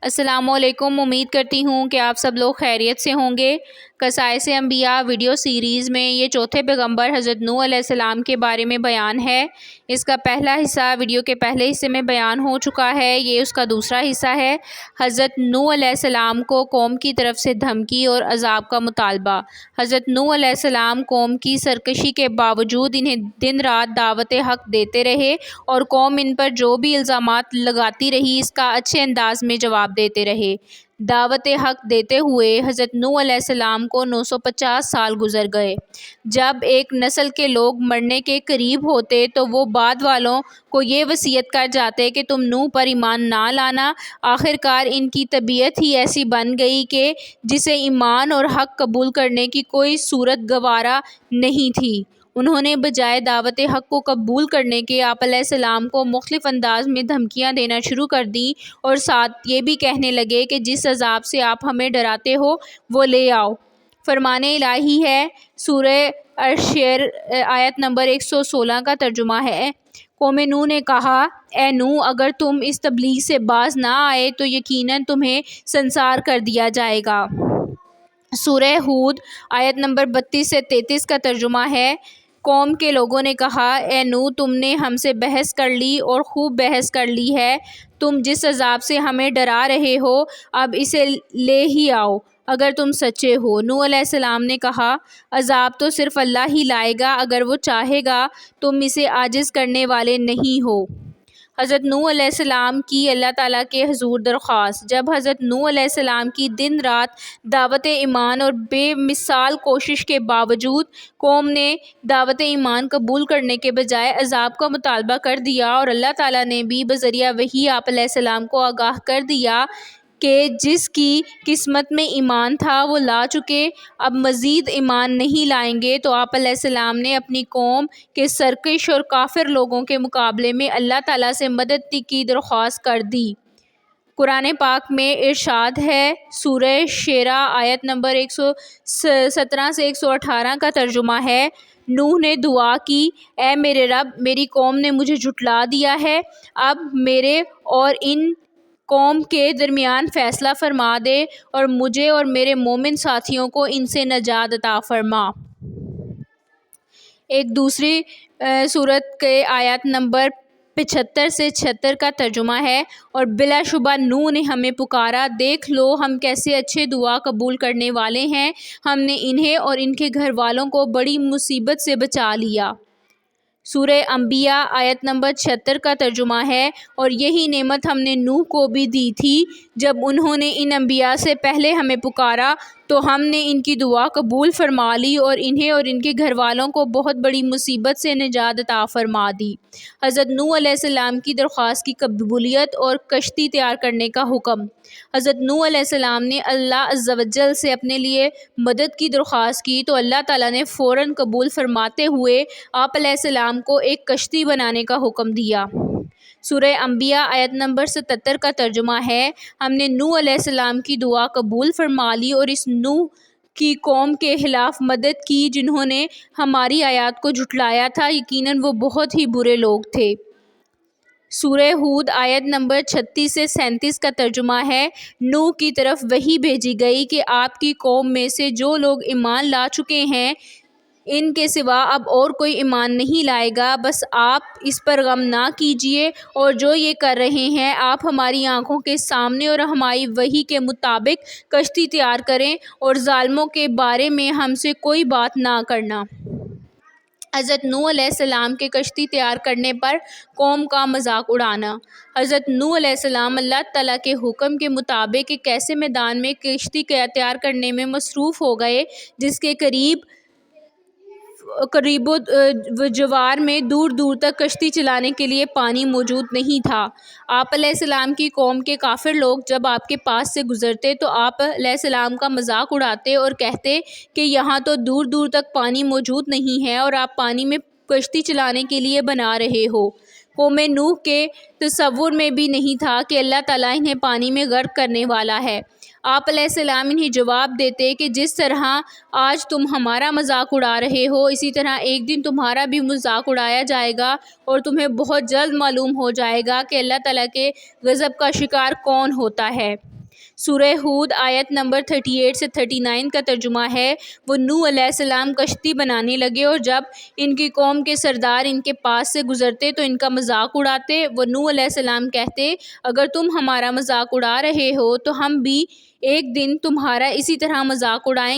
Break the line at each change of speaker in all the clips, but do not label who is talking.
السلام علیکم، امید کرتی ہوں کہ آپ سب لوگ خیریت سے ہوں گے۔ قصائص انبیاء ویڈیو سیریز میں یہ چوتھے پیغمبر حضرت نوح علیہ السلام کے بارے میں بیان ہے۔ اس کا پہلا حصہ ویڈیو کے پہلے حصے میں بیان ہو چکا ہے، یہ اس کا دوسرا حصہ ہے۔ حضرت نوح علیہ السلام کو قوم کی طرف سے دھمکی اور عذاب کا مطالبہ۔ حضرت نوح علیہ السلام قوم کی سرکشی کے باوجود انہیں دن رات دعوت حق دیتے رہے اور قوم ان پر جو بھی الزامات لگاتی رہی اس کا اچھے انداز میں جواب دیتے رہے۔ دعوت حق دیتے ہوئے حضرت نوح علیہ السلام کو 950 سال گزر گئے۔ جب ایک نسل کے لوگ مرنے کے قریب ہوتے تو وہ بعد والوں کو یہ وصیت کر جاتے کہ تم نوح پر ایمان نہ لانا۔ آخرکار ان کی طبیعت ہی ایسی بن گئی کہ جسے ایمان اور حق قبول کرنے کی کوئی صورت گوارا نہیں تھی۔ انہوں نے بجائے دعوت حق کو قبول کرنے کے آپ علیہ السلام کو مختلف انداز میں دھمکیاں دینا شروع کر دیں اور ساتھ یہ بھی کہنے لگے کہ جس عذاب سے آپ ہمیں ڈراتے ہو وہ لے آؤ۔ فرمان الہی ہے، سورہ الشعر آیت نمبر 116 کا ترجمہ ہے۔ قوم نوح نے کہا، اے نوح، اگر تم اس تبلیغ سے باز نہ آئے تو یقیناً تمہیں سنسار کر دیا جائے گا۔ سورہ ہود آیت نمبر 32 سے 33 کا ترجمہ ہے۔ قوم کے لوگوں نے کہا، اے نوح، تم نے ہم سے بحث کر لی اور خوب بحث کر لی ہے۔ تم جس عذاب سے ہمیں ڈرا رہے ہو اب اسے لے ہی آؤ اگر تم سچے ہو۔ نوح علیہ السلام نے کہا، عذاب تو صرف اللہ ہی لائے گا اگر وہ چاہے گا، تم اسے عاجز کرنے والے نہیں ہو۔ حضرت نوح علیہ السلام کی اللہ تعالیٰ کے حضور درخواست۔ جب حضرت نوح علیہ السلام کی دن رات دعوت ایمان اور بے مثال کوشش کے باوجود قوم نے دعوت ایمان قبول کرنے کے بجائے عذاب کا مطالبہ کر دیا اور اللہ تعالیٰ نے بھی بذریعہ وحی آپ علیہ السلام کو آگاہ کر دیا کہ جس کی قسمت میں ایمان تھا وہ لا چکے، اب مزید ایمان نہیں لائیں گے، تو آپ علیہ السلام نے اپنی قوم کے سرکش اور کافر لوگوں کے مقابلے میں اللہ تعالیٰ سے مدد کی درخواست کر دی۔ قرآن پاک میں ارشاد ہے، سورہ شعراء آیت نمبر 117 سے 118 کا ترجمہ ہے۔ نوح نے دعا کی، اے میرے رب، میری قوم نے مجھے جھٹلا دیا ہے، اب میرے اور ان قوم کے درمیان فیصلہ فرما دے اور مجھے اور میرے مومن ساتھیوں کو ان سے نجات عطا فرما۔ ایک دوسری سورت کے آیات نمبر 75 سے 76 کا ترجمہ ہے، اور بلا شبہ نوح نے ہمیں پکارا، دیکھ لو ہم کیسے اچھے دعا قبول کرنے والے ہیں، ہم نے انہیں اور ان کے گھر والوں کو بڑی مصیبت سے بچا لیا۔ سورہ انبیاء آیت نمبر 76 کا ترجمہ ہے، اور یہی نعمت ہم نے نوح کو بھی دی تھی جب انہوں نے ان انبیاء سے پہلے ہمیں پکارا تو ہم نے ان کی دعا قبول فرما لی اور انہیں اور ان کے گھر والوں کو بہت بڑی مصیبت سے نجات عطا فرما دی۔ حضرت نوح علیہ السلام کی درخواست کی قبولیت اور کشتی تیار کرنے کا حکم۔ حضرت نوح علیہ السلام نے اللہ عز و جل سے اپنے لیے مدد کی درخواست کی تو اللہ تعالیٰ نے فوراً قبول فرماتے ہوئے آپ علیہ السلام کو ایک کشتی بنانے کا حکم دیا۔ سورہ انبیاء آیت نمبر 77 کا ترجمہ ہے، ہم نے نوح علیہ السلام کی دعا قبول فرما لی اور اس نوح کی قوم کے خلاف مدد کی جنہوں نے ہماری آیات کو جھٹلایا تھا، یقیناً وہ بہت ہی برے لوگ تھے۔ سورہ ہود آیت نمبر 36 سے 37 کا ترجمہ ہے، نوح کی طرف وحی بھیجی گئی کہ آپ کی قوم میں سے جو لوگ ایمان لا چکے ہیں ان کے سوا اب اور کوئی ایمان نہیں لائے گا، بس آپ اس پر غم نہ کیجیے اور جو یہ کر رہے ہیں آپ ہماری آنکھوں کے سامنے اور ہماری وحی کے مطابق کشتی تیار کریں اور ظالموں کے بارے میں ہم سے کوئی بات نہ کرنا۔ حضرت نوح علیہ السلام کے کشتی تیار کرنے پر قوم کا مذاق اڑانا۔ حضرت نوح علیہ السلام اللہ تعالیٰ کے حکم کے مطابق ایک ایسے میدان میں کشتی تیار کرنے میں مصروف ہو گئے جس کے قریب و جوار میں دور دور تک کشتی چلانے کے لیے پانی موجود نہیں تھا۔ آپ علیہ السلام کی قوم کے کافر لوگ جب آپ کے پاس سے گزرتے تو آپ علیہ السلام کا مذاق اڑاتے اور کہتے کہ یہاں تو دور دور تک پانی موجود نہیں ہے اور آپ پانی میں کشتی چلانے کے لیے بنا رہے ہو۔ قوم نوح کے تصور میں بھی نہیں تھا کہ اللہ تعالیٰ انہیں پانی میں غرق کرنے والا ہے۔ آپ علیہ السلام انہیں جواب دیتے کہ جس طرح آج تم ہمارا مذاق اڑا رہے ہو، اسی طرح ایک دن تمہارا بھی مذاق اڑایا جائے گا اور تمہیں بہت جلد معلوم ہو جائے گا کہ اللہ تعالیٰ کے غضب کا شکار کون ہوتا ہے۔ سورہ ہود آیت نمبر 38 سے 39 کا ترجمہ ہے، وہ نوح علیہ السلام کشتی بنانے لگے اور جب ان کی قوم کے سردار ان کے پاس سے گزرتے تو ان کا مذاق اڑاتے۔ وہ نوح علیہ السلام کہتے، اگر تم ہمارا مذاق اڑا رہے ہو تو ہم بھی ایک دن تمہارا اسی طرح مذاق اڑائیں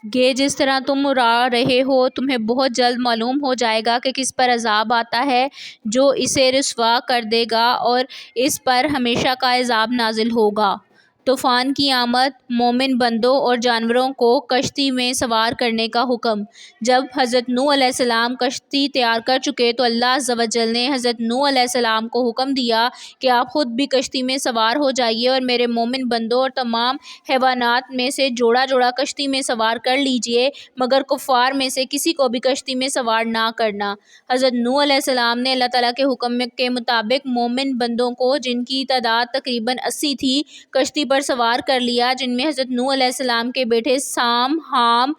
گے جس طرح تم اڑا رہے ہو۔ تمہیں بہت جلد معلوم ہو جائے گا کہ کس پر عذاب آتا ہے جو اسے رسوا کر دے گا اور اس پر ہمیشہ کا عذاب نازل ہوگا۔ طوفان کی آمد، مومن بندوں اور جانوروں کو کشتی میں سوار کرنے کا حکم۔ جب حضرت نوح علیہ السلام کشتی تیار کر چکے تو اللہ عز و جل نے حضرت نوح علیہ السلام کو حکم دیا کہ آپ خود بھی کشتی میں سوار ہو جائیے اور میرے مومن بندوں اور تمام حیوانات میں سے جوڑا جوڑا کشتی میں سوار کر لیجیے، مگر کفار میں سے کسی کو بھی کشتی میں سوار نہ کرنا۔ حضرت نوح علیہ السلام نے اللہ تعالیٰ کے حکم کے مطابق مومن بندوں کو، جن کی تعداد تقریباً 80 تھی، کشتی پر سوار کر لیا، جن میں حضرت نوح علیہ السلام کے بیٹے سام، حام،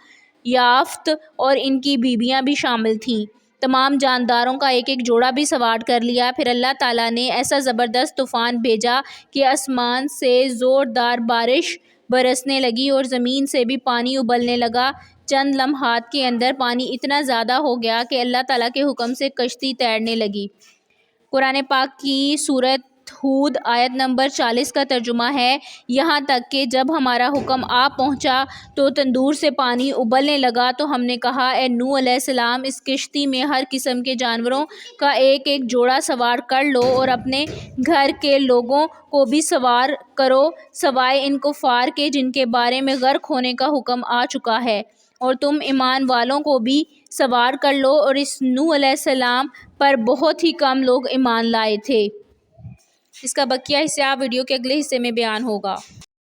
یافت اور ان کی بیویاں بھی شامل تھیں۔ تمام جانداروں کا ایک ایک جوڑا بھی سوار کر لیا۔ پھر اللہ تعالیٰ نے ایسا زبردست طوفان بھیجا کہ آسمان سے زوردار بارش برسنے لگی اور زمین سے بھی پانی ابلنے لگا۔ چند لمحات کے اندر پانی اتنا زیادہ ہو گیا کہ اللہ تعالیٰ کے حکم سے کشتی تیرنے لگی۔ قرآن پاک کی سورۃ ہود آیت نمبر 40 کا ترجمہ ہے، یہاں تک کہ جب ہمارا حکم آ پہنچا تو تندور سے پانی ابلنے لگا تو ہم نے کہا، اے نوح علیہ السلام، اس کشتی میں ہر قسم کے جانوروں کا ایک ایک جوڑا سوار کر لو اور اپنے گھر کے لوگوں کو بھی سوار کرو، سوائے ان کفار کے جن کے بارے میں غرق ہونے کا حکم آ چکا ہے، اور تم ایمان والوں کو بھی سوار کر لو۔ اور اس نوح علیہ السلام پر بہت ہی کم لوگ ایمان لائے تھے۔ اس کا بقیہ حصہ ویڈیو کے اگلے حصے میں بیان ہوگا۔